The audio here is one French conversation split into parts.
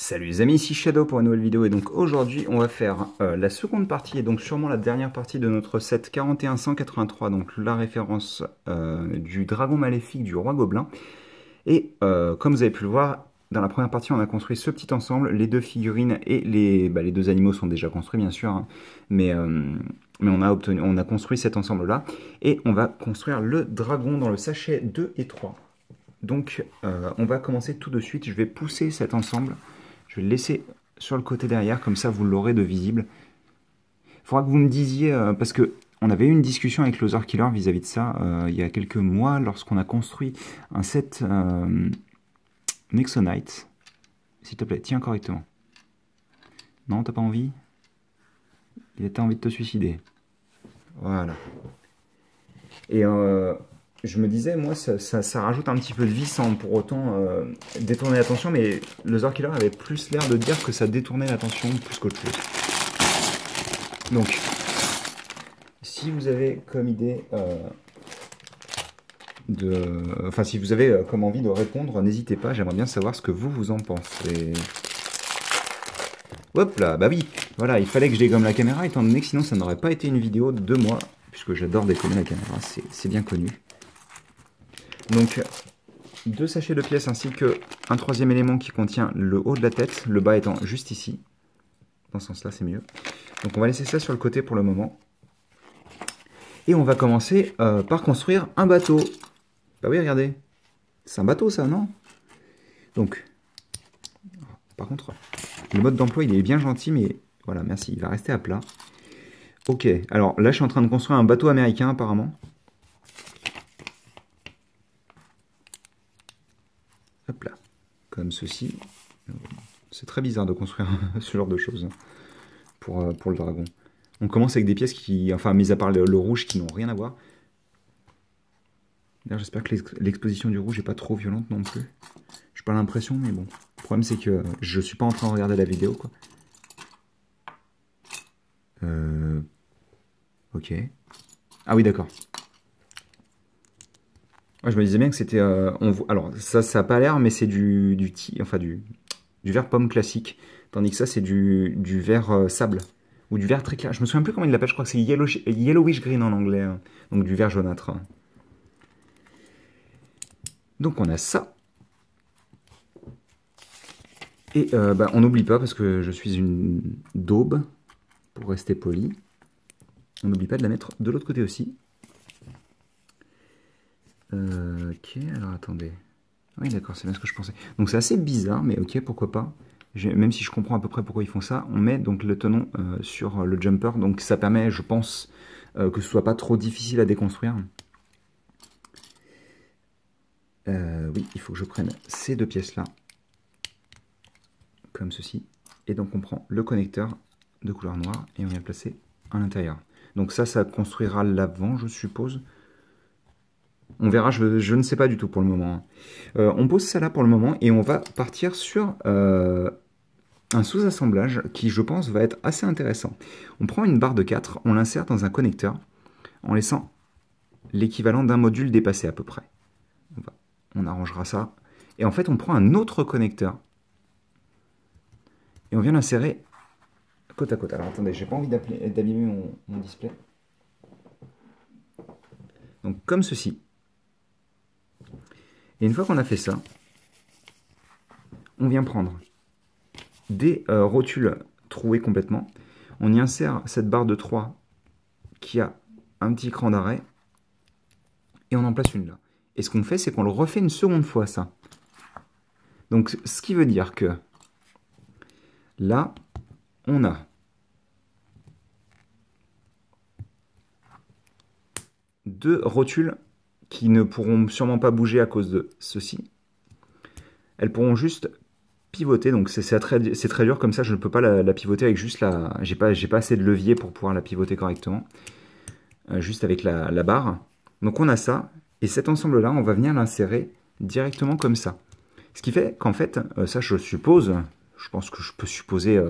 Salut les amis, ici Shadow pour une nouvelle vidéo et donc aujourd'hui on va faire la seconde partie et donc sûrement la dernière partie de notre set 4183, donc la référence du dragon maléfique du roi gobelin. Et comme vous avez pu le voir, dans la première partie on a construit ce petit ensemble, les deux figurines et les deux animaux sont déjà construits bien sûr, hein, mais on a construit cet ensemble là et on va construire le dragon dans le sachet 2 et 3. Donc on va commencer tout de suite, je vais pousser cet ensemble. Je vais le laisser sur le côté derrière, comme ça vous l'aurez de visible. Il faudra que vous me disiez, parce que on avait eu une discussion avec Loser Killer vis-à-vis de ça, il y a quelques mois, lorsqu'on a construit un set Nexonite. S'il te plaît, tiens correctement. Non, t'as pas envie? Il a envie de te suicider. Voilà. Et je me disais, moi, ça rajoute un petit peu de vie sans pour autant détourner l'attention, mais le Zor Killer avait plus l'air de dire que ça détournait l'attention plus qu'autre chose. Donc, si vous avez comme idée enfin, si vous avez comme envie de répondre, n'hésitez pas, j'aimerais bien savoir ce que vous en pensez. Hop là, bah oui, voilà, il fallait que je dégomme la caméra, étant donné que sinon ça n'aurait pas été une vidéo de 2 mois, puisque j'adore déconner la caméra, c'est bien connu. Donc, 2 sachets de pièces ainsi qu'un troisième élément qui contient le haut de la tête, le bas étant juste ici. Dans ce sens-là, c'est mieux. Donc on va laisser ça sur le côté pour le moment. Et on va commencer par construire un bateau. Bah oui, regardez. C'est un bateau, ça, non? Donc, par contre, le mode d'emploi, il est bien gentil, mais voilà, merci, il va rester à plat. Ok, alors là, je suis en train de construire un bateau américain, apparemment. Hop là, comme ceci. C'est très bizarre de construire ce genre de choses pour le dragon. On commence avec des pièces qui, enfin, mis à part le rouge, qui n'ont rien à voir. D'ailleurs, j'espère que l'exposition du rouge n'est pas trop violente non plus. J'ai pas l'impression, mais bon. Le problème, c'est que je suis pas en train de regarder la vidéo, quoi. Ok. Ah oui, d'accord. Ouais, je me disais bien que c'était... alors, ça n'a pas l'air, mais c'est du vert pomme classique. Tandis que ça, c'est du vert sable. Ou du vert très clair. Je me souviens plus comment il l'appelle, je crois que c'est yellowish green en anglais. Hein. Donc du vert jaunâtre. Donc on a ça. Et on n'oublie pas, parce que je suis une daube, pour rester poli. On n'oublie pas de la mettre de l'autre côté aussi. Ok, alors attendez. Oui, d'accord, c'est bien ce que je pensais. Donc c'est assez bizarre, mais ok, pourquoi pas. Même si je comprends à peu près pourquoi ils font ça, on met donc le tenon sur le jumper. Donc ça permet, je pense, que ce soit pas trop difficile à déconstruire. Oui, il faut que je prenne ces deux pièces-là. Comme ceci. Et donc on prend le connecteur de couleur noire et on vient le placer à l'intérieur. Donc ça construira l'avant, je suppose. On verra, je ne sais pas du tout pour le moment. On pose ça là pour le moment et on va partir sur un sous-assemblage qui, je pense, va être assez intéressant. On prend une barre de 4, on l'insère dans un connecteur en laissant l'équivalent d'un module dépassé à peu près. On arrangera ça. Et en fait, on prend un autre connecteur et on vient l'insérer côte à côte. Alors attendez, j'ai pas envie d'abîmer mon display. Donc comme ceci. Et une fois qu'on a fait ça, on vient prendre des rotules trouées complètement. On y insère cette barre de 3 qui a un petit cran d'arrêt. Et on en place une là. Et ce qu'on fait, c'est qu'on le refait une seconde fois, ça. Donc ce qui veut dire que là, on a deux rotules qui ne pourront sûrement pas bouger à cause de ceci. Elles pourront juste pivoter, donc c'est très dur comme ça, je ne peux pas la pivoter avec juste la... J'ai pas assez de levier pour pouvoir la pivoter correctement, juste avec la barre. Donc on a ça, et cet ensemble-là, on va venir l'insérer directement comme ça. Ce qui fait qu'en fait, ça je suppose, je pense que je peux supposer...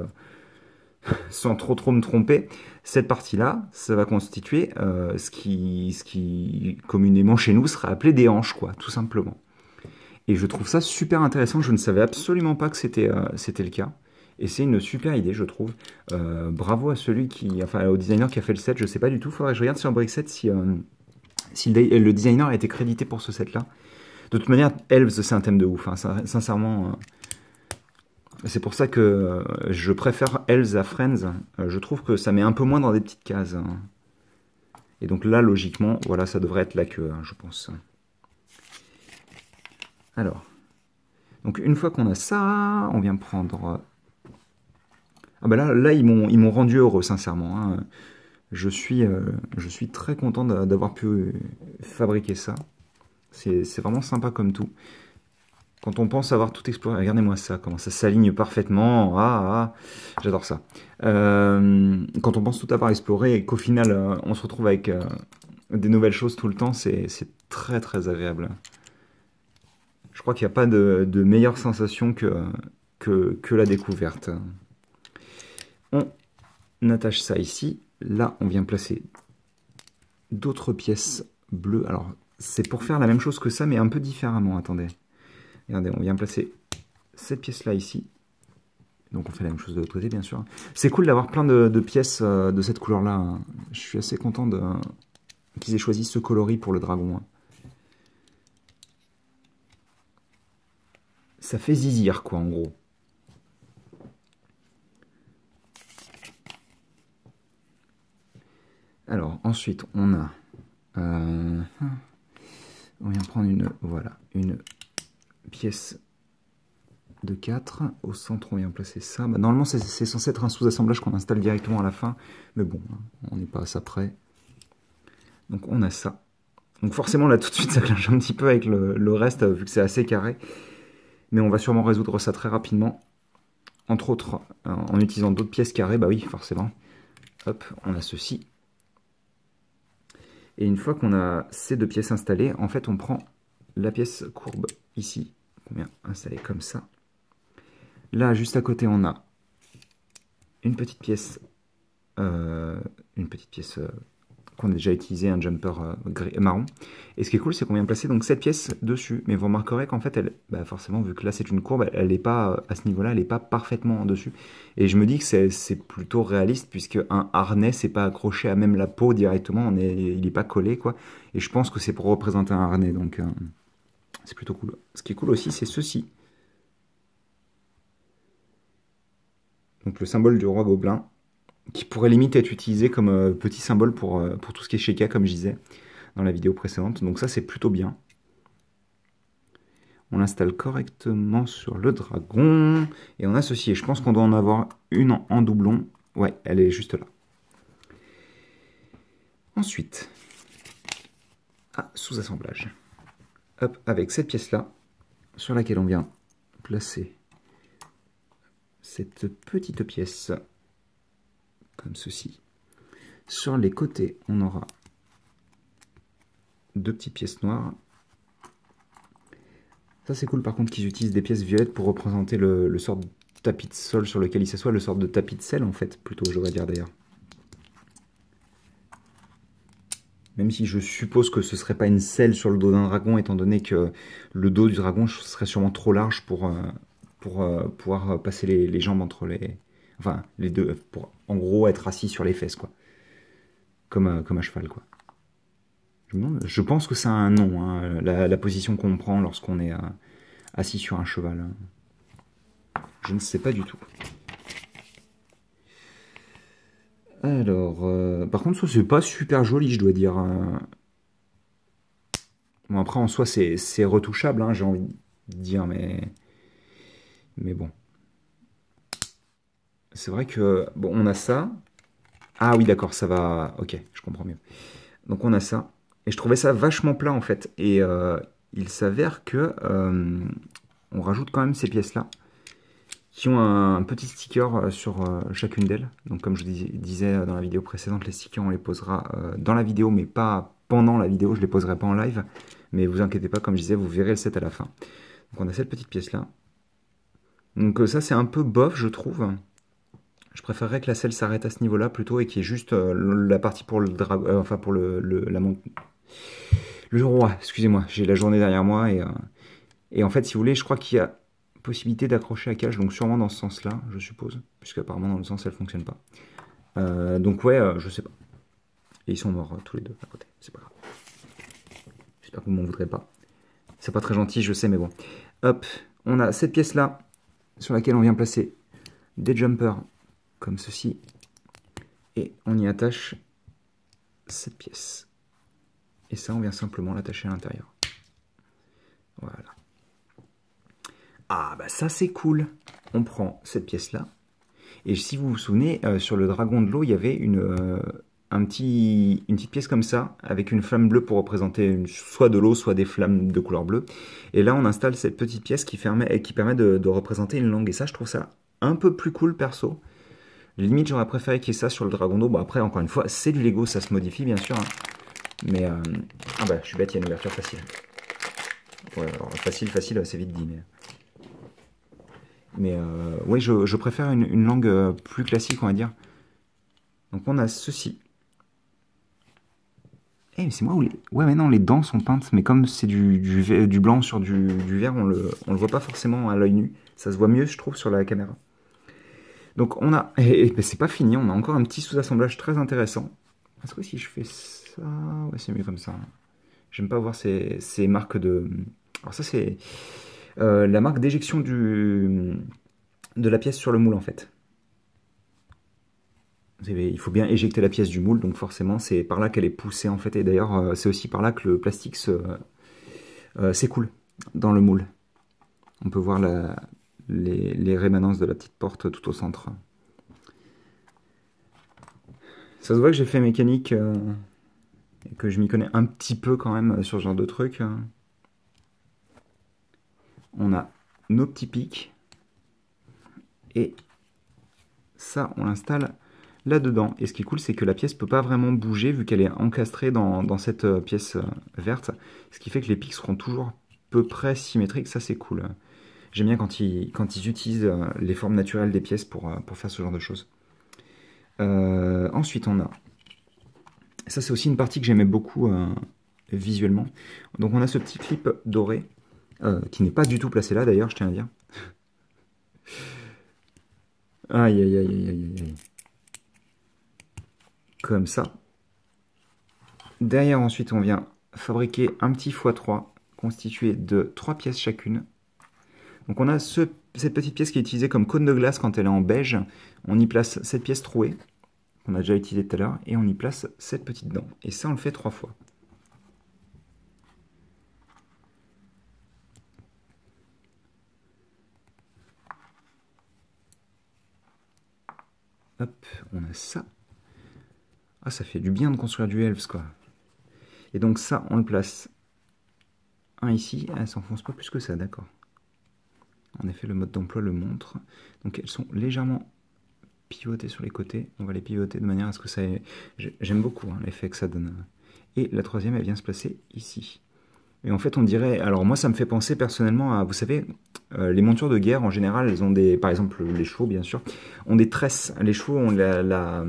sans trop me tromper, cette partie-là, ça va constituer ce qui communément chez nous serait appelé des hanches, quoi, tout simplement. Et je trouve ça super intéressant, je ne savais absolument pas que c'était le cas. Et c'est une super idée, je trouve. Bravo à celui enfin au designer qui a fait le set, je sais pas du tout, faudrait que je regarde sur Brickset si le designer a été crédité pour ce set-là. De toute manière, Elves, c'est un thème de ouf, hein, sincèrement. C'est pour ça que je préfère Elves à Friends. Je trouve que ça met un peu moins dans des petites cases. Hein. Et donc là, logiquement, voilà, ça devrait être la queue, hein, je pense. Alors, donc une fois qu'on a ça, on vient prendre... Ah bah là ils m'ont rendu heureux, sincèrement. Hein. Je suis très content d'avoir pu fabriquer ça. C'est vraiment sympa comme tout. Quand on pense avoir tout exploré, regardez-moi ça, comment ça s'aligne parfaitement. J'adore ça. Quand on pense tout avoir exploré et qu'au final on se retrouve avec des nouvelles choses tout le temps, c'est très très agréable. Je crois qu'il n'y a pas de meilleure sensation que la découverte. On attache ça ici. Là, on vient placer d'autres pièces bleues. Alors, c'est pour faire la même chose que ça, mais un peu différemment. Attendez. Regardez, on vient placer cette pièce-là ici. Donc, on fait la même chose de l'autre côté, bien sûr. C'est cool d'avoir plein de pièces de cette couleur-là. Je suis assez content qu'ils aient choisi ce coloris pour le dragon. Ça fait zizir, quoi, en gros. Alors, ensuite, on a... on vient prendre une pièce de 4. Au centre, on vient placer ça. Bah, normalement, c'est censé être un sous-assemblage qu'on installe directement à la fin. Mais bon, on n'est pas à ça près. Donc, on a ça. Donc, forcément, là, tout de suite, ça clinche un petit peu avec le reste, vu que c'est assez carré. Mais on va sûrement résoudre ça très rapidement. Entre autres, en utilisant d'autres pièces carrées. Bah oui, forcément. Hop, on a ceci. Et une fois qu'on a ces deux pièces installées, en fait, on prend la pièce courbe ici, qu'on vient installer comme ça. Là, juste à côté, on a une petite pièce qu'on a déjà utilisée, un jumper marron. Et ce qui est cool, c'est qu'on vient placer donc cette pièce dessus. Mais vous remarquerez qu'en fait, forcément, vu que là c'est une courbe, elle n'est pas à ce niveau-là, elle n'est pas parfaitement en dessus. Et je me dis que c'est plutôt réaliste, puisque un harnais, c'est pas accroché à même la peau directement, il n'est pas collé, quoi. Et je pense que c'est pour représenter un harnais, donc c'est plutôt cool. Ce qui est cool aussi, c'est ceci. Donc le symbole du roi gobelin, qui pourrait limite être utilisé comme petit symbole pour tout ce qui est Sheikah, comme je disais dans la vidéo précédente. Donc ça, c'est plutôt bien. On l'installe correctement sur le dragon. Et on a ceci. Et je pense qu'on doit en avoir une en doublon. Ouais, elle est juste là. Ensuite, sous-assemblage. Hop, avec cette pièce-là, sur laquelle on vient placer cette petite pièce comme ceci. Sur les côtés, on aura deux petites pièces noires. Ça, c'est cool par contre qu'ils utilisent des pièces violettes pour représenter le sort de tapis de sol sur lequel il s'assoit, le sort de tapis de sel en fait, plutôt, je devrais dire d'ailleurs. Même si je suppose que ce serait pas une selle sur le dos d'un dragon, étant donné que le dos du dragon serait sûrement trop large pour pouvoir passer les jambes entre les... Enfin, les deux, pour en gros être assis sur les fesses, quoi. Comme un cheval, quoi. Je pense que ça a un nom, hein, la position qu'on prend lorsqu'on est assis sur un cheval. Je ne sais pas du tout. Alors, par contre, ça c'est pas super joli, je dois dire. Bon, après, en soi, c'est retouchable, hein, j'ai envie de dire, mais bon. C'est vrai que, bon, on a ça. Ah oui, d'accord, ça va... Ok, je comprends mieux. Donc on a ça. Et je trouvais ça vachement plat, en fait. Et il s'avère que on rajoute quand même ces pièces-là, qui ont un petit sticker sur chacune d'elles. Donc comme je disais dans la vidéo précédente, les stickers, on les posera dans la vidéo, mais pas pendant la vidéo. Je les poserai pas en live. Mais vous inquiétez pas, comme je disais, vous verrez le set à la fin. Donc on a cette petite pièce-là. Donc ça, c'est un peu bof, je trouve. Je préférerais que la selle s'arrête à ce niveau-là plutôt et qu'il y ait juste la partie pour le dragon, enfin pour le roi. Excusez-moi, j'ai la journée derrière moi et Et en fait, si vous voulez, je crois qu'il y a possibilité d'accrocher la cage, donc sûrement dans ce sens-là, je suppose, puisque apparemment dans le sens elle fonctionne pas. Donc ouais, je sais pas. Et ils sont morts tous les deux à côté, c'est pas grave. J'espère que vous m'en voudrez pas. C'est pas très gentil, je sais, mais bon. Hop, on a cette pièce-là, sur laquelle on vient placer des jumpers, comme ceci. Et on y attache cette pièce. Et ça, on vient simplement l'attacher à l'intérieur. Voilà. Ah, bah ça, c'est cool. On prend cette pièce-là. Et si vous vous souvenez, sur le dragon de l'eau, il y avait une petite pièce comme ça, avec une flamme bleue pour représenter soit de l'eau, soit des flammes de couleur bleue. Et là, on installe cette petite pièce qui permet de représenter une langue. Et ça, je trouve ça un peu plus cool, perso. Limite, j'aurais préféré qu'il y ait ça sur le dragon d'eau. Bon, après, encore une fois, c'est du Lego, ça se modifie, bien sûr. Hein. Mais, ah bah, je suis bête, il y a une ouverture facile. Ouais, alors, facile, c'est vite dit, mais ouais, je préfère une langue plus classique, on va dire. Donc on a ceci. Eh, mais c'est moi où les... Ouais, mais non, les dents sont peintes, mais comme c'est du blanc sur du vert, on le voit pas forcément à l'œil nu. Ça se voit mieux, je trouve, sur la caméra. Donc on a... Et c'est pas fini, on a encore un petit sous-assemblage très intéressant. Est-ce que si je fais ça... Ouais, c'est mieux comme ça. J'aime pas voir ces marques de... Alors ça, c'est la marque d'éjection de la pièce sur le moule, en fait. Il faut bien éjecter la pièce du moule, donc forcément c'est par là qu'elle est poussée en fait, et d'ailleurs c'est aussi par là que le plastique s'écoule dans le moule. On peut voir les rémanences de la petite porte tout au centre. Ça se voit que j'ai fait mécanique et que je m'y connais un petit peu quand même sur ce genre de truc. On a nos petits pics et ça on l'installe là-dedans. Et ce qui est cool, c'est que la pièce peut pas vraiment bouger vu qu'elle est encastrée dans cette pièce verte. Ce qui fait que les pics seront toujours à peu près symétriques. Ça, c'est cool. J'aime bien quand ils utilisent les formes naturelles des pièces pour faire ce genre de choses. Ensuite, on a... Ça, c'est aussi une partie que j'aimais beaucoup visuellement. Donc, on a ce petit clip doré, qui n'est pas du tout placé là, d'ailleurs, je tiens à dire. Aïe, aïe, aïe, aïe, aïe, aïe. Comme ça. Derrière, ensuite, on vient fabriquer un petit x3 constitué de 3 pièces chacune. Donc on a cette petite pièce qui est utilisée comme cône de glace quand elle est en beige. On y place cette pièce trouée, qu'on a déjà utilisée tout à l'heure, et on y place cette petite dent. Et ça, on le fait 3 fois. Hop, on a ça. Ah, ça fait du bien de construire du Elves, quoi. Et donc ça, on le place un ici. Ah, elle s'enfonce pas plus que ça, d'accord. En effet, le mode d'emploi le montre. Donc elles sont légèrement pivotées sur les côtés. On va les pivoter de manière à ce que ça ait... J'aime beaucoup hein, l'effet que ça donne. Et la troisième, elle vient se placer ici. Et en fait, on dirait... Alors moi, ça me fait penser personnellement à... Vous savez, les montures de guerre, en général, elles ont des... Par exemple, les chevaux, bien sûr, ont des tresses. Les chevaux ont la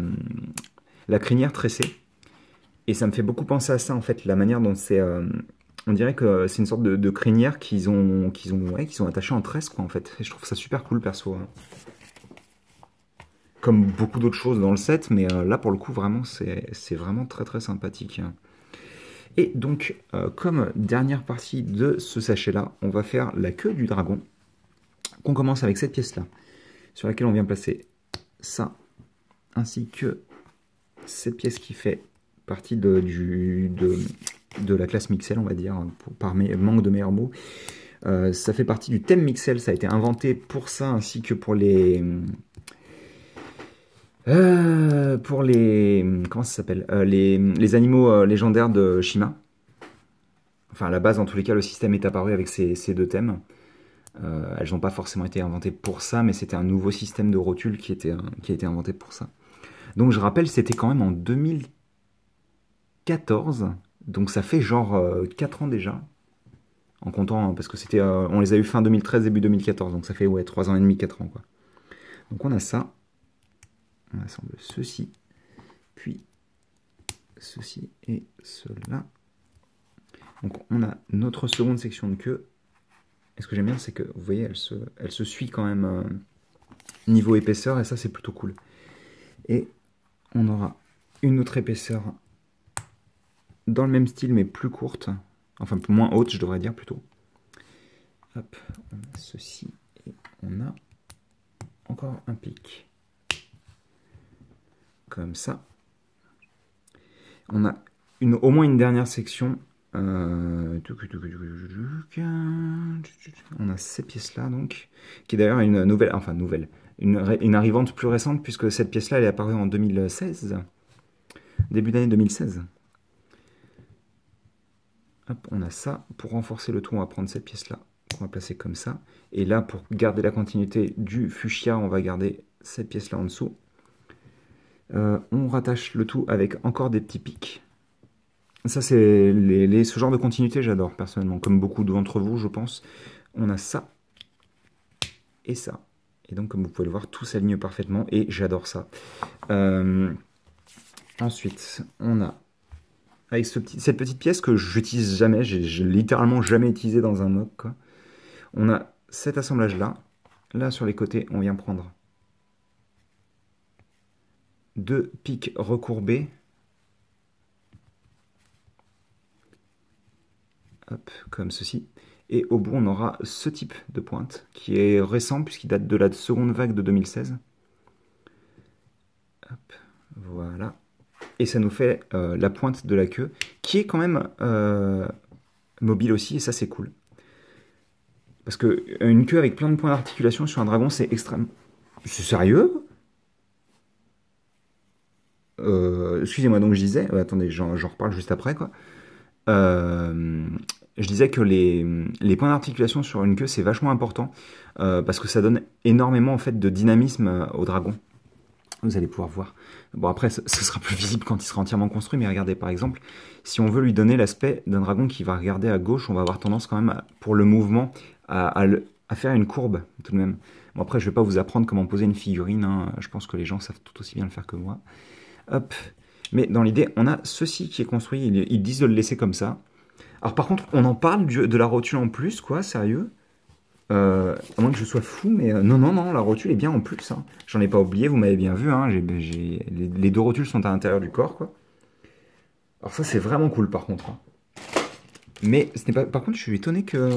crinière tressée. Et ça me fait beaucoup penser à ça, en fait, la manière dont c'est... on dirait que c'est une sorte de crinière qu'ils ont attachée en tresse, quoi, en fait. Et je trouve ça super cool, perso. Hein. Comme beaucoup d'autres choses dans le set, mais là, pour le coup, vraiment, c'est vraiment très, très sympathique. Et donc, comme dernière partie de ce sachet-là, on va faire la queue du dragon, qu'on commence avec cette pièce-là, sur laquelle on vient placer ça, ainsi que cette pièce qui fait partie de la classe Mixel, on va dire, par manque de meilleurs mots. Ça fait partie du thème Mixel, ça a été inventé pour ça, ainsi que pour les... comment ça s'appelle les animaux légendaires de Shima. Enfin, à la base, en tous les cas, le système est apparu avec ces deux thèmes. Elles n'ont pas forcément été inventées pour ça, mais c'était un nouveau système de rotule qui a été inventé pour ça. Donc, je rappelle, c'était quand même en 2014. Donc, ça fait genre 4 ans déjà. En comptant, hein, parce que c'était, on les a eu fin 2013, début 2014. Donc, ça fait ouais, 3 ans et demi, 4 ans. Quoi. Donc, on a ça. On assemble ceci. Puis, ceci et cela. Donc, on a notre seconde section de queue. Et ce que j'aime bien, c'est que, vous voyez, elle se suit quand même niveau épaisseur, et ça, c'est plutôt cool. Et on aura une autre épaisseur dans le même style, mais plus courte. Enfin, moins haute, je devrais dire, plutôt. Hop, on a ceci, et on a encore un pic. Comme ça. On a au moins une dernière section. On a ces pièces-là, donc, qui est d'ailleurs une nouvelle, enfin nouvelle, une arrivante plus récente, puisque cette pièce-là, elle est apparue en 2016, début d'année 2016. Hop, on a ça. Pour renforcer le tout, on va prendre cette pièce-là, qu'on va placer comme ça. Et là, pour garder la continuité du fuchsia, on va garder cette pièce-là en dessous. On rattache le tout avec encore des petits pics. Ça, c'est ce genre de continuité, j'adore personnellement, comme beaucoup d'entre vous, je pense. On a ça et ça. Et donc, comme vous pouvez le voir, tout s'aligne parfaitement et j'adore ça. Ensuite, on a, avec cette petite pièce que j'utilise jamais, j'ai littéralement jamais utilisé dans un MOC, quoi. On a cet assemblage-là. Là, sur les côtés, on vient prendre deux pics recourbés. Hop, comme ceci. Et au bout, on aura ce type de pointe, qui est récent, puisqu'il date de la seconde vague de 2016. Hop, voilà. Et ça nous fait la pointe de la queue, qui est quand même mobile aussi, et ça, c'est cool. Parce qu'une queue avec plein de points d'articulation sur un dragon, c'est extrêmement... C'est sérieux? Excusez-moi, donc je disais... attendez, j'en reparle juste après, quoi. Je disais que les points d'articulation sur une queue, c'est vachement important, parce que ça donne énormément en fait, de dynamisme au dragon. Vous allez pouvoir voir. Bon, après, ce sera plus visible quand il sera entièrement construit, mais regardez, par exemple, si on veut lui donner l'aspect d'un dragon qui va regarder à gauche, on va avoir tendance quand même, pour le mouvement, à faire une courbe, tout de même. Bon, après, je ne vais pas vous apprendre comment poser une figurine, hein. Je pense que les gens savent tout aussi bien le faire que moi. Hop. Mais dans l'idée, on a ceci qui est construit, ils disent de le laisser comme ça. Alors par contre, on en parle de la rotule en plus, quoi, sérieux. À moins que je sois fou, mais non, la rotule est bien en plus. Hein. J'en ai pas oublié, vous m'avez bien vu, hein, les deux rotules sont à l'intérieur du corps, quoi. Alors ça, c'est vraiment cool, par contre. Hein. Mais ce n'est pas... Par contre, je suis étonné que...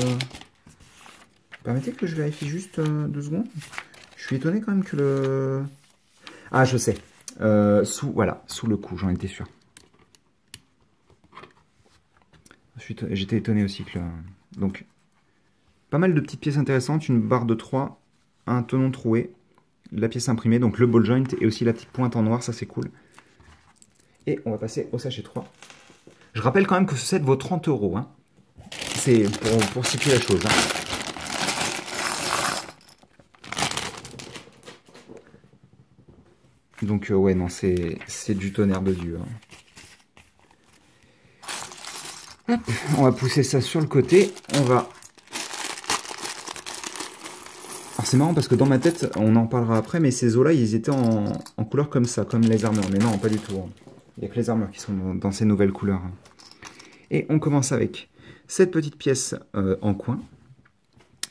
Permettez que je vérifie juste 2 secondes. Je suis étonné quand même que le... Ah, je sais. Voilà, sous le cou, j'en étais sûr. J'étais étonné aussi que... Donc, pas mal de petites pièces intéressantes, une barre de 3, un tenon troué, la pièce imprimée, donc le ball joint et aussi la petite pointe en noir, ça c'est cool. Et on va passer au sachet 3. Je rappelle quand même que ce set vaut 30 €. Hein. C'est pour situer la chose. Hein. Donc ouais, non, c'est du tonnerre de Dieu. Hein. Hop, on va pousser ça sur le côté. On va... Alors c'est marrant parce que dans ma tête, on en parlera après, mais ces os-là, ils étaient en couleur comme ça, comme les armures. Mais non, pas du tout. Hein. Il n'y a que les armures qui sont dans ces nouvelles couleurs. Hein. Et on commence avec cette petite pièce en coin,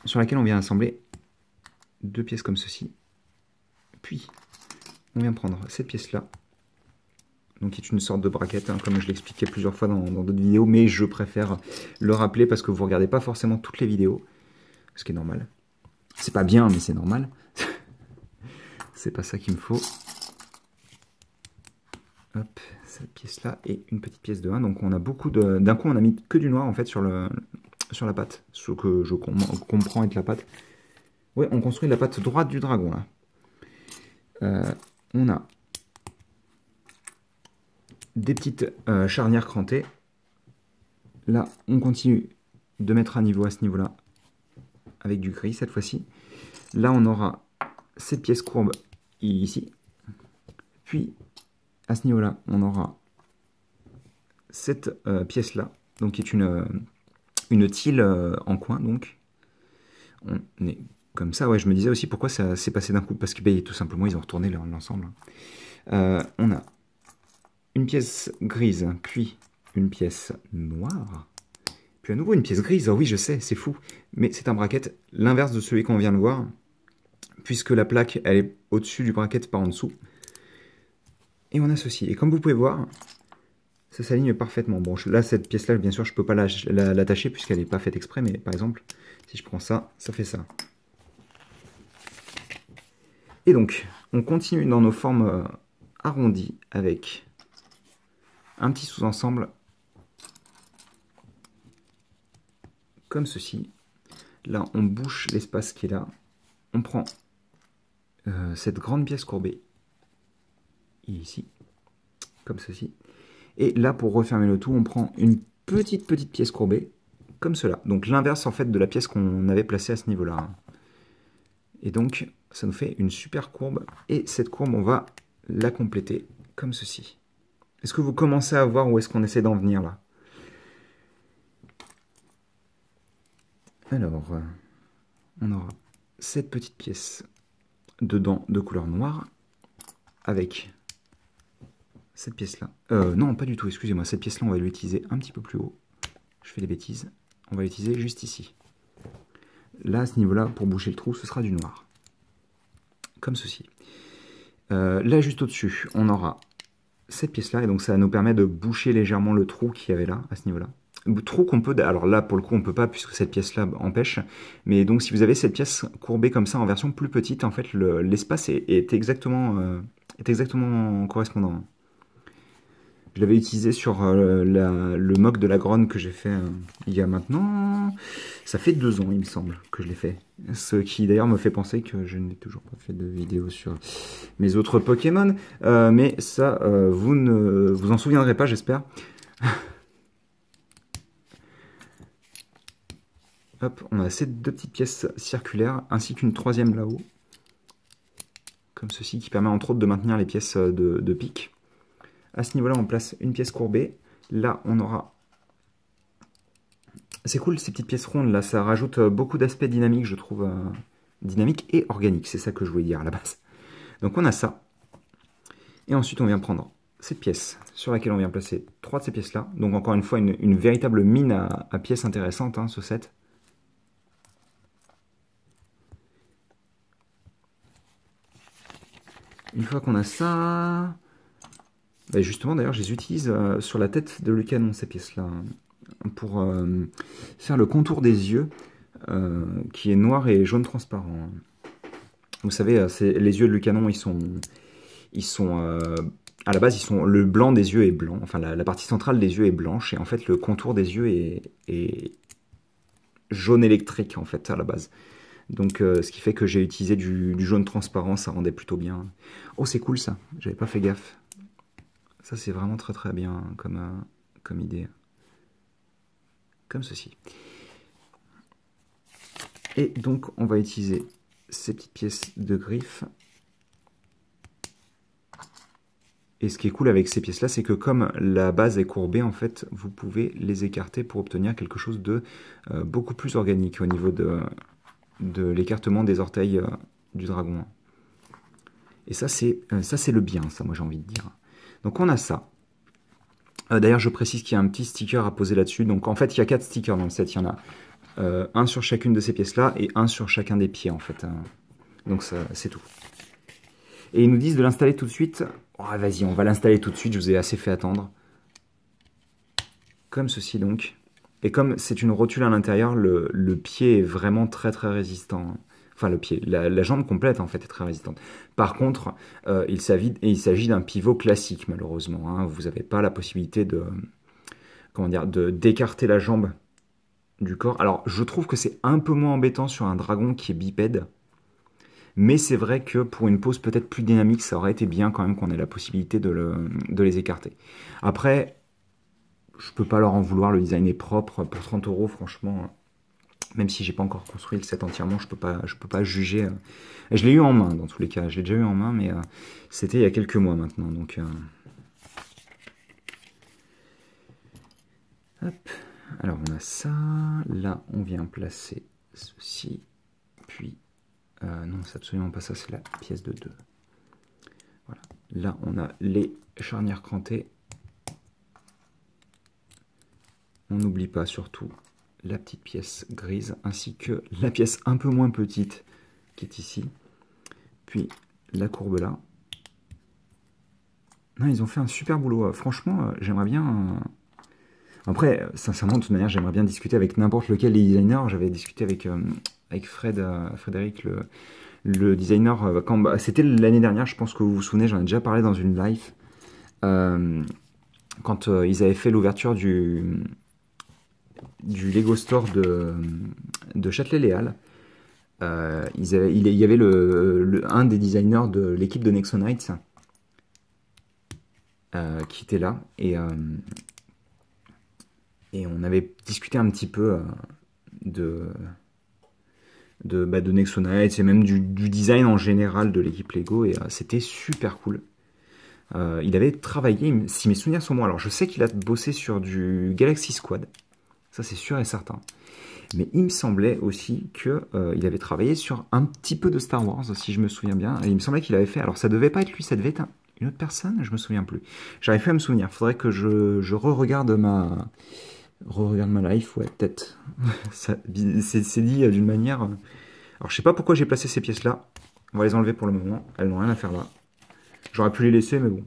sur laquelle on vient assembler 2 pièces comme ceci. Puis, on vient prendre cette pièce-là, donc qui est une sorte de braquette, hein, comme je l'expliquais plusieurs fois dans d'autres vidéos, mais je préfère le rappeler parce que vous ne regardez pas forcément toutes les vidéos, ce qui est normal. C'est pas bien, mais c'est normal. C'est pas ça qu'il me faut. Hop, cette pièce-là et une petite pièce de 1. Donc on a beaucoup de... D'un coup, on a mis que du noir en fait sur la patte, ce que je comprends être la patte. Ouais, on construit la patte droite du dragon là. On a des petites charnières crantées. Là, on continue de mettre à niveau à ce niveau-là, avec du gris cette fois-ci. Là, on aura cette pièce courbe ici. Puis, à ce niveau-là, on aura cette pièce-là, donc qui est une tile en coin. Donc, on est comme ça. Ouais, je me disais aussi pourquoi ça s'est passé d'un coup, parce que tout simplement, ils ont retourné l'ensemble. On a une pièce grise, puis une pièce noire. Puis à nouveau une pièce grise, oh oui je sais, c'est fou. Mais c'est un bracket, l'inverse de celui qu'on vient de voir, puisque la plaque elle est au-dessus du bracket, pas en dessous. Et on a ceci. Et comme vous pouvez voir, ça s'aligne parfaitement. Bon, là, cette pièce-là, bien sûr, je ne peux pas l'attacher puisqu'elle n'est pas faite exprès, mais par exemple, si je prends ça, ça fait ça. Et donc, on continue dans nos formes arrondies avec un petit sous-ensemble comme ceci. Là, on bouche l'espace qui est là. On prend cette grande pièce courbée, ici, comme ceci. Et là, pour refermer le tout, on prend une petite pièce courbée, comme cela. Donc l'inverse, en fait, de la pièce qu'on avait placée à ce niveau-là. Et donc, ça nous fait une super courbe. Et cette courbe, on va la compléter comme ceci. Est-ce que vous commencez à voir où est-ce qu'on essaie d'en venir, là? Alors, on aura cette petite pièce dedans de couleur noire, avec cette pièce-là. Non, pas du tout, excusez-moi. Cette pièce-là, on va l'utiliser un petit peu plus haut. Je fais des bêtises. On va l'utiliser juste ici. Là, à ce niveau-là, pour boucher le trou, ce sera du noir. Comme ceci. Là, juste au-dessus, on aura cette pièce-là. Et donc, ça nous permet de boucher légèrement le trou qu'il y avait là, à ce niveau-là. Trou qu'on peut... Alors là, pour le coup, on ne peut pas, puisque cette pièce-là empêche. Mais donc, si vous avez cette pièce courbée comme ça, en version plus petite, en fait, l'espace est exactement correspondant. Je l'avais utilisé sur le mock de la Gronne que j'ai fait il y a maintenant... Ça fait 2 ans, il me semble, que je l'ai fait. Ce qui d'ailleurs me fait penser que je n'ai toujours pas fait de vidéo sur mes autres Pokémon. Mais ça, vous ne vous en souviendrez pas, j'espère. Hop, on a ces 2 petites pièces circulaires, ainsi qu'une troisième là-haut. Comme ceci, qui permet entre autres de maintenir les pièces de pique. À ce niveau-là, on place une pièce courbée. Là, on aura... C'est cool, ces petites pièces rondes, là. Ça rajoute beaucoup d'aspects dynamiques, je trouve. Dynamique et organique, c'est ça que je voulais dire à la base. Donc, on a ça. Et ensuite, on vient prendre cette pièce sur laquelle on vient placer 3 de ces pièces-là. Donc, encore une fois, une véritable mine à pièces intéressantes, hein, ce set. Une fois qu'on a ça... Bah justement, d'ailleurs, je les utilise sur la tête de Lucanon, ces pièces-là, pour faire le contour des yeux, qui est noir et jaune transparent. Vous savez, les yeux de Lucanon, à la base, le blanc des yeux est blanc. Enfin, la partie centrale des yeux est blanche, et en fait, le contour des yeux est jaune électrique, en fait, à la base. Donc, ce qui fait que j'ai utilisé du jaune transparent, ça rendait plutôt bien. Oh, c'est cool, ça. J'avais pas fait gaffe. Ça, c'est vraiment très bien comme idée. Comme ceci. Et donc, on va utiliser ces petites pièces de griffes. Et ce qui est cool avec ces pièces-là, c'est que comme la base est courbée, en fait, vous pouvez les écarter pour obtenir quelque chose de beaucoup plus organique au niveau de l'écartement des orteils du dragon. Et ça, c'est le bien, ça, moi, j'ai envie de dire. Donc, on a ça. D'ailleurs, je précise qu'il y a un petit sticker à poser là-dessus. Donc, en fait, il y a 4 stickers dans le set. Il y en a un sur chacune de ces pièces-là et un sur chacun des pieds, en fait. Donc, c'est tout. Et ils nous disent de l'installer tout de suite. Oh, vas-y, on va l'installer tout de suite. Je vous ai assez fait attendre. Comme ceci, donc. Et comme c'est une rotule à l'intérieur, le pied est vraiment très résistant. Enfin, le pied, la jambe complète, en fait, est très résistante. Par contre, il s'agit d'un pivot classique, malheureusement. Hein. Vous n'avez pas la possibilité d'écarter la jambe du corps. Alors, je trouve que c'est un peu moins embêtant sur un dragon qui est bipède. Mais c'est vrai que pour une pose peut-être plus dynamique, ça aurait été bien quand même qu'on ait la possibilité de les écarter. Après, je peux pas leur en vouloir, le design est propre. Pour 30 €, franchement, même si j'ai pas encore construit le set entièrement, je peux pas juger. Je l'ai eu en main dans tous les cas, je l'ai déjà eu en main, mais c'était il y a quelques mois maintenant. Donc, hop. Alors on a ça, là on vient placer ceci, puis, non c'est absolument pas ça, c'est la pièce de 2. Voilà. Là on a les charnières crantées. On n'oublie pas surtout la petite pièce grise, ainsi que la pièce un peu moins petite qui est ici. Puis la courbe là. Non, ils ont fait un super boulot. Franchement, j'aimerais bien... Après, sincèrement, de toute manière, j'aimerais bien discuter avec n'importe lequel des designers. J'avais discuté avec Frédéric, le designer, c'était l'année dernière, je pense que vous vous souvenez, j'en ai déjà parlé dans une live. Quand ils avaient fait l'ouverture du Lego Store de Châtelet-Léal. Il y avait un des designers de l'équipe de Nexonites qui était là et on avait discuté un petit peu de Nexonites et même du design en général de l'équipe Lego et c'était super cool. Il avait travaillé, si mes souvenirs sont bons, alors je sais qu'il a bossé sur du Galaxy Squad, ça c'est sûr et certain. Mais il me semblait aussi qu'il avait travaillé sur un petit peu de Star Wars, si je me souviens bien. Et il me semblait qu'il avait fait... Alors ça devait pas être lui, ça devait être une autre personne, je me souviens plus. J'arrive plus à me souvenir. Faudrait que je re-regarde ma life, ouais, peut-être. C'est dit d'une manière... Alors je sais pas pourquoi j'ai placé ces pièces-là. On va les enlever pour le moment. Elles n'ont rien à faire là. J'aurais pu les laisser, mais bon.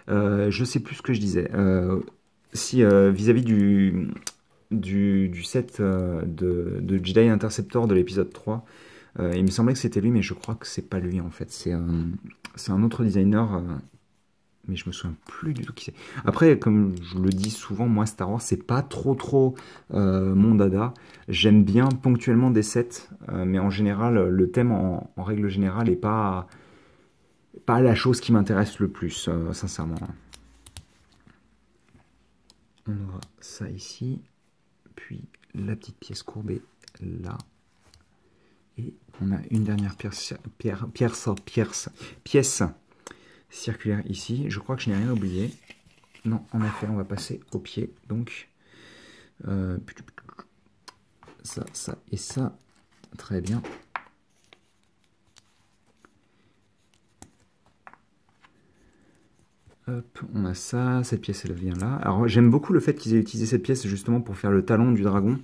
Je sais plus ce que je disais. Si vis-à-vis du set de Jedi Interceptor de l'épisode 3, il me semblait que c'était lui, mais je crois que c'est pas lui en fait. C'est un autre designer, mais je me souviens plus du tout qui c'est. Après, comme je le dis souvent, moi Star Wars, c'est pas trop mon dada. J'aime bien ponctuellement des sets, mais en général, le thème en règle générale est pas la chose qui m'intéresse le plus, sincèrement. On aura ça ici, puis la petite pièce courbée là, et on a une dernière pièce circulaire ici. Je crois que je n'ai rien oublié. Non, en effet, on va passer au pied. Donc, ça et ça, très bien. Hop, on a ça, cette pièce elle vient là. Alors j'aime beaucoup le fait qu'ils aient utilisé cette pièce justement pour faire le talon du dragon.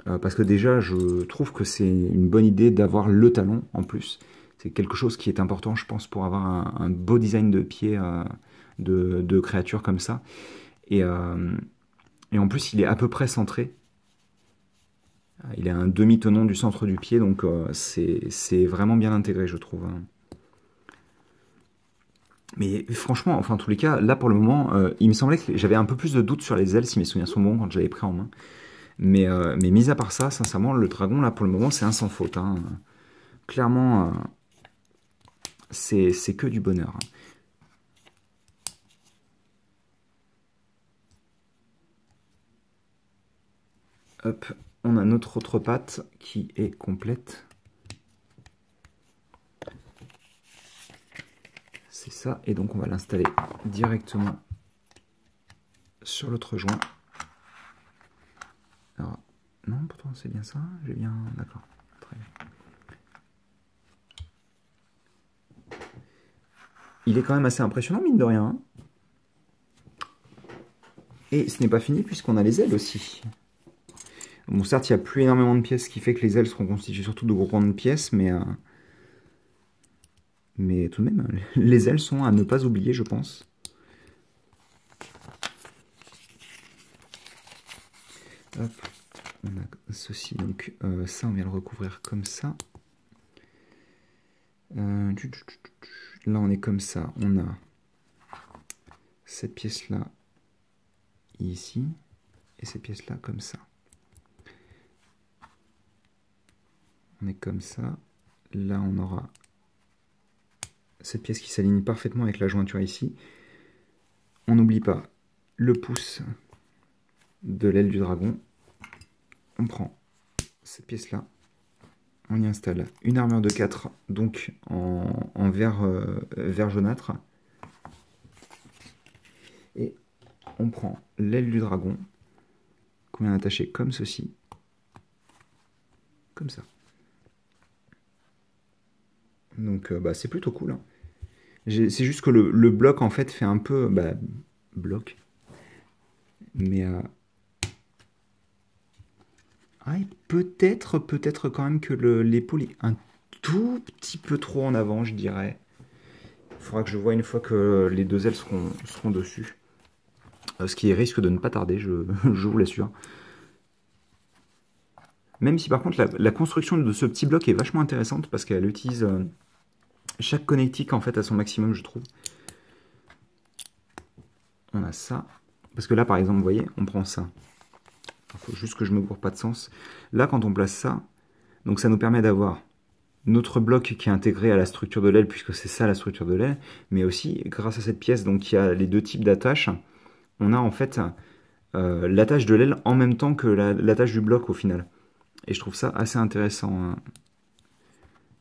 Parce que déjà je trouve que c'est une bonne idée d'avoir le talon en plus. C'est quelque chose qui est important je pense pour avoir un beau design de pied de créature comme ça. Et en plus il est à peu près centré. Il est à un demi-tenon du centre du pied donc c'est vraiment bien intégré je trouve. Mais franchement, enfin en tous les cas, là pour le moment, il me semblait que j'avais un peu plus de doutes sur les ailes, si mes souvenirs sont bons, quand je l'avais pris en main. Mais mis à part ça, sincèrement, le dragon, là pour le moment, c'est un sans faute. Hein. Clairement, c'est que du bonheur. Hop, on a notre autre patte qui est complète. C'est ça, et donc on va l'installer directement sur l'autre joint. Alors, non, pourtant c'est bien ça, j'ai bien... D'accord, très bien. Il est quand même assez impressionnant, mine de rien. Hein. Et ce n'est pas fini puisqu'on a les ailes aussi. Bon, certes, il n'y a plus énormément de pièces, ce qui fait que les ailes seront constituées surtout de grandes pièces, mais tout de même, les ailes sont à ne pas oublier, je pense. Hop, on a ceci, donc ça, on vient le recouvrir comme ça. Là, on est comme ça, on a cette pièce-là ici, et cette pièce-là comme ça. On est comme ça. Là, on aura cette pièce qui s'aligne parfaitement avec la jointure ici. On n'oublie pas le pouce de l'aile du dragon. On prend cette pièce-là. On y installe une armure de 4, donc en vert jaunâtre. Et on prend l'aile du dragon qu'on vient attacher comme ceci. Comme ça. Donc c'est plutôt cool. Hein. C'est juste que le bloc en fait fait un peu... bloc. Mais ah, peut-être quand même que l'épaule est un tout petit peu trop en avant, je dirais. Il faudra que je vois une fois que les deux ailes seront dessus. Ce qui risque de ne pas tarder, je vous l'assure. Même si par contre la construction de ce petit bloc est vachement intéressante parce qu'elle utilise chaque connectique en fait à son maximum, je trouve. On a ça. Parce que là par exemple, vous voyez, on prend ça. Il faut juste que je me gourre pas de sens. Là quand on place ça, donc ça nous permet d'avoir notre bloc qui est intégré à la structure de l'aile, puisque c'est ça la structure de l'aile, mais aussi grâce à cette pièce donc qui a les deux types d'attaches, on a en fait l'attache de l'aile en même temps que l'attache du bloc au final. Et je trouve ça assez intéressant. Hein.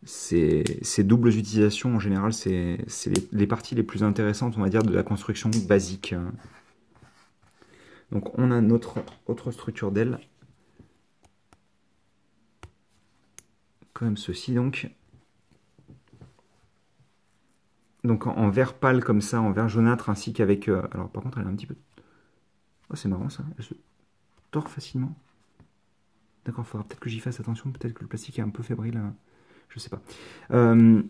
Ces doubles utilisations, en général, c'est les parties les plus intéressantes, on va dire, de la construction basique. Donc on a notre autre structure d'aile. Comme ceci, donc. Donc en vert pâle comme ça, en vert jaunâtre, ainsi qu'avec... alors par contre, elle est un petit peu... Oh, c'est marrant ça, elle se tord facilement. D'accord, il faudra peut-être que j'y fasse attention, peut-être que le plastique est un peu fébrile, je sais pas. Donc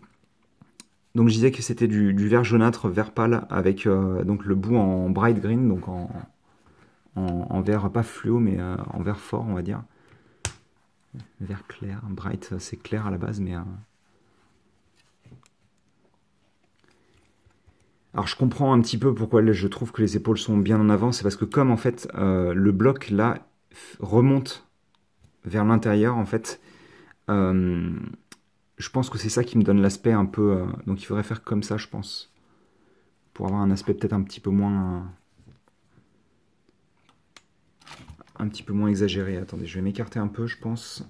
je disais que c'était du vert jaunâtre, vert pâle, avec donc le bout en bright green, donc en vert pas fluo, mais en vert fort, on va dire. Vert clair, bright, c'est clair à la base, mais... Alors je comprends un petit peu pourquoi je trouve que les épaules sont bien en avant, c'est parce que comme en fait le bloc là remonte vers l'intérieur en fait, je pense que c'est ça qui me donne l'aspect un peu... donc il faudrait faire comme ça je pense, pour avoir un aspect peut-être un petit peu moins exagéré. Attendez, je vais m'écarter un peu je pense.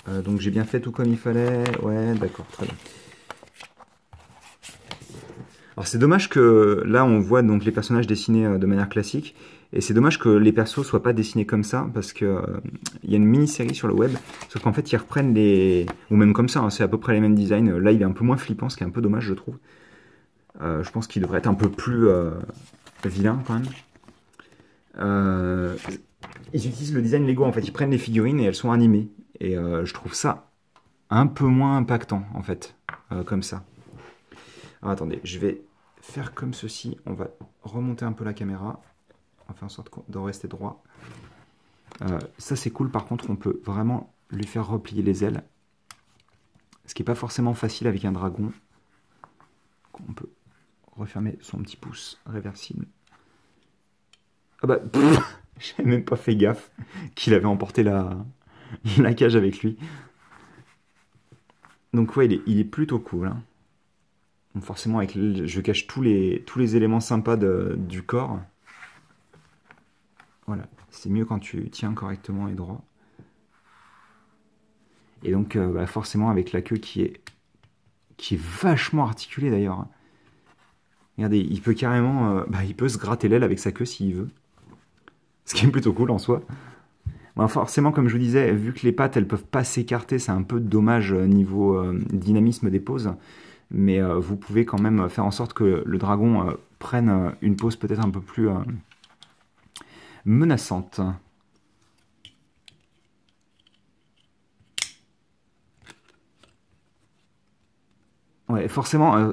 Donc j'ai bien fait tout comme il fallait, ouais d'accord, très bien. Alors c'est dommage que là on voit donc les personnages dessinés de manière classique, et c'est dommage que les persos soient pas dessinés comme ça, parce que il y a une mini-série sur le web, sauf qu'en fait ils reprennent les... ou même comme ça, hein, c'est à peu près les mêmes designs. Là il est un peu moins flippant, ce qui est un peu dommage je trouve. Je pense qu'il devrait être un peu plus vilain quand même. Ils utilisent le design Lego en fait, ils prennent les figurines et elles sont animées, et je trouve ça un peu moins impactant en fait, comme ça. Alors, attendez, je vais faire comme ceci. On va remonter un peu la caméra. On va faire en sorte de rester droit. Ça, c'est cool. Par contre, on peut vraiment lui faire replier les ailes. Ce qui n'est pas forcément facile avec un dragon. On peut refermer son petit pouce réversible. Ah bah, j'avais même pas fait gaffe qu'il avait emporté la cage avec lui. Donc ouais, il est plutôt cool. Hein. Donc forcément, je cache tous les éléments sympas du corps. Voilà, c'est mieux quand tu tiens correctement et droit. Et donc, bah forcément, avec la queue qui est vachement articulée d'ailleurs. Regardez, il peut carrément, il peut se gratter l'aile avec sa queue s'il veut. Ce qui est plutôt cool en soi. Bon, forcément, comme je vous disais, vu que les pattes, elles peuvent pas s'écarter, c'est un peu dommage niveau dynamisme des poses. Mais vous pouvez quand même faire en sorte que le dragon prenne une pose peut-être un peu plus menaçante. Ouais, forcément,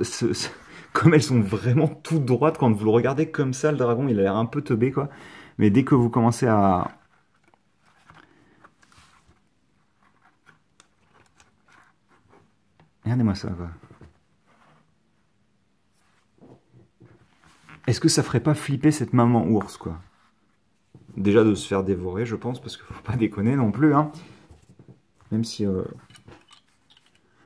comme elles sont vraiment toutes droites, quand vous le regardez comme ça, le dragon, il a l'air un peu teubé, quoi. Mais dès que vous commencez à... Regardez-moi ça, quoi. Est-ce que ça ferait pas flipper cette maman ours, quoi? Déjà de se faire dévorer, je pense, parce qu'il faut pas déconner non plus, hein. Même si...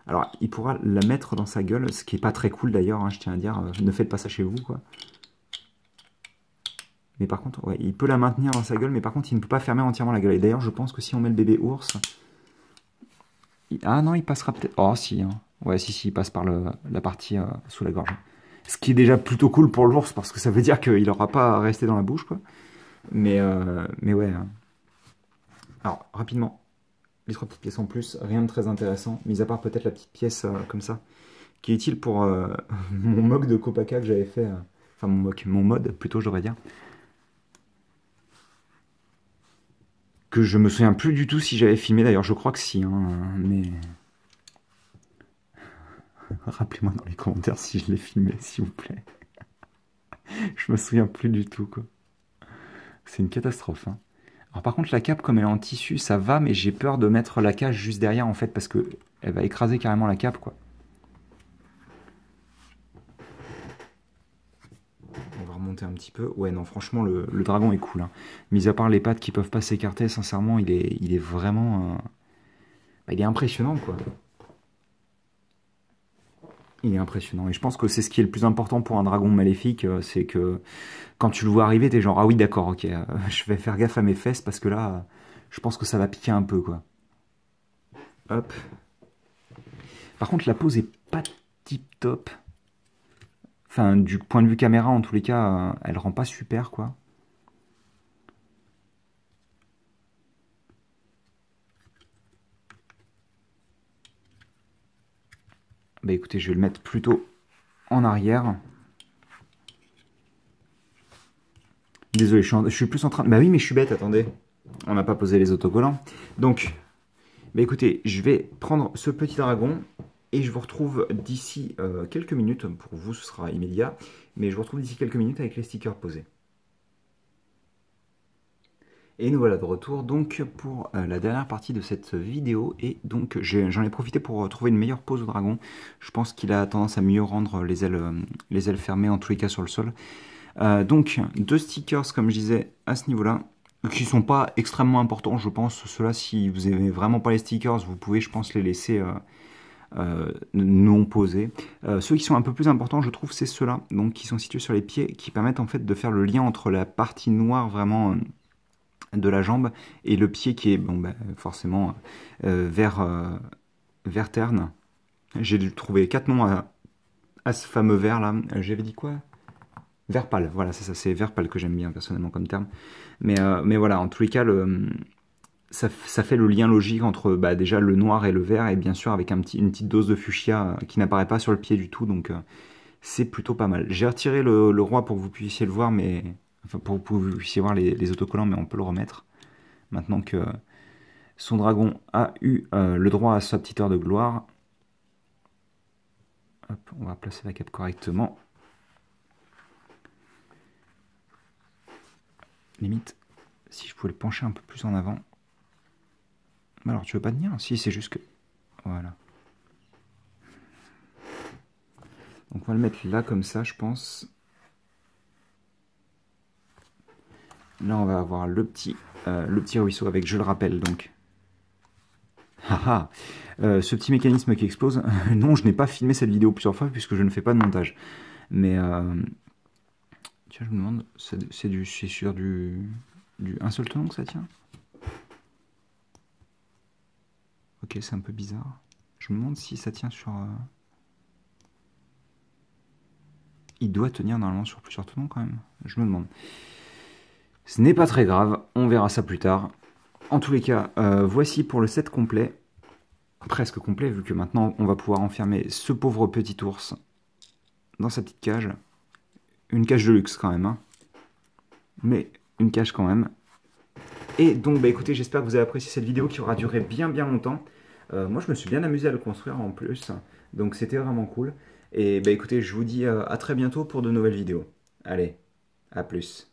Alors, il pourra la mettre dans sa gueule, ce qui est pas très cool d'ailleurs, hein, je tiens à dire, ne faites pas ça chez vous, quoi. Mais par contre, ouais, il peut la maintenir dans sa gueule, mais par contre, il ne peut pas fermer entièrement la gueule. Et d'ailleurs, je pense que si on met le bébé ours... Ah non, il passera peut-être... Oh, si, hein. Ouais, si, il passe par la partie sous la gorge. Ce qui est déjà plutôt cool pour l'ours, parce que ça veut dire qu'il n'aura pas à rester dans la bouche, quoi. Mais ouais. Hein. Alors, rapidement, les 3 petites pièces en plus, rien de très intéressant, mis à part peut-être la petite pièce comme ça, qui est utile pour mon mock de Copaka que j'avais fait... Enfin, mon mode, plutôt, je devrais dire. que je me souviens plus du tout si j'avais filmé, d'ailleurs je crois que si, hein, mais... Rappelez-moi dans les commentaires si je l'ai filmé, s'il vous plaît. Je me souviens plus du tout, quoi. C'est une catastrophe, hein. Alors par contre, la cape, comme elle est en tissu, ça va, mais j'ai peur de mettre la cage juste derrière, en fait, parce que elle va écraser carrément la cape, quoi. On va remonter un petit peu. Ouais, non, franchement, le dragon est cool, hein. Mis à part les pattes qui peuvent pas s'écarter, sincèrement, il est vraiment... bah, il est impressionnant, quoi. Il est impressionnant. Et je pense que c'est ce qui est le plus important pour un dragon maléfique, c'est que quand tu le vois arriver, t'es genre, ah oui, d'accord, ok, je vais faire gaffe à mes fesses parce que là, je pense que ça va piquer un peu, quoi. Hop. Par contre, la pose est pas tip top. Enfin, du point de vue caméra, en tous les cas, elle rend pas super, quoi. Bah écoutez, je vais le mettre plutôt en arrière. Désolé, je suis plus en train... Bah oui, mais je suis bête, attendez. On n'a pas posé les autocollants. Donc, bah écoutez, je vais prendre ce petit dragon et je vous retrouve d'ici quelques minutes. Pour vous, ce sera immédiat. Mais je vous retrouve d'ici quelques minutes avec les stickers posés. Et nous voilà de retour donc pour la dernière partie de cette vidéo. Et donc j'en ai profité pour trouver une meilleure pose au dragon. Je pense qu'il a tendance à mieux rendre les ailes fermées, en tous les cas sur le sol. Donc, deux stickers, comme je disais, à ce niveau-là, qui sont pas extrêmement importants, je pense. Ceux-là, si vous n'aimez vraiment pas les stickers, vous pouvez, je pense, les laisser non posés. Ceux qui sont un peu plus importants, je trouve, c'est ceux-là, donc qui sont situés sur les pieds, qui permettent en fait de faire le lien entre la partie noire vraiment de la jambe et le pied qui est, bon, bah, forcément, vert terne. J'ai dû trouver 4 noms à ce fameux vert là. J'avais dit quoi? Vert pâle, voilà, c'est ça, c'est vert pâle que j'aime bien personnellement comme terme. Mais voilà, en tous les cas, ça fait le lien logique entre bah, déjà le noir et le vert, et bien sûr avec une petite dose de fuchsia qui n'apparaît pas sur le pied du tout, donc c'est plutôt pas mal. J'ai retiré le roi pour que vous puissiez le voir, mais enfin pour que vous puissiez voir les autocollants, mais on peut le remettre. Maintenant que son dragon a eu le droit à sa petite heure de gloire. Hop, on va placer la cape correctement. Limite, si je pouvais le pencher un peu plus en avant. Alors, tu veux pas tenir? Si, c'est juste que... Voilà. Donc, on va le mettre là, comme ça, je pense. Là, on va avoir le petit ruisseau avec, je le rappelle, donc... Ce petit mécanisme qui explose. Non, je n'ai pas filmé cette vidéo plusieurs fois, puisque je ne fais pas de montage. Mais... Tiens, je me demande... C'est sur du... Un seul tenon que ça tient? Ok, c'est un peu bizarre. Je me demande si ça tient sur... Il doit tenir normalement sur plusieurs tenons quand même. Je me demande. Ce n'est pas très grave, on verra ça plus tard. En tous les cas, voici pour le set complet. Presque complet, vu que maintenant on va pouvoir enfermer ce pauvre petit ours dans sa petite cage. Une cage de luxe quand même, hein. Mais une cage quand même. Et donc, bah écoutez, j'espère que vous avez apprécié cette vidéo qui aura duré bien longtemps. Moi, je me suis bien amusé à le construire en plus. Donc, c'était vraiment cool. Et bah écoutez, je vous dis à très bientôt pour de nouvelles vidéos. Allez, à plus.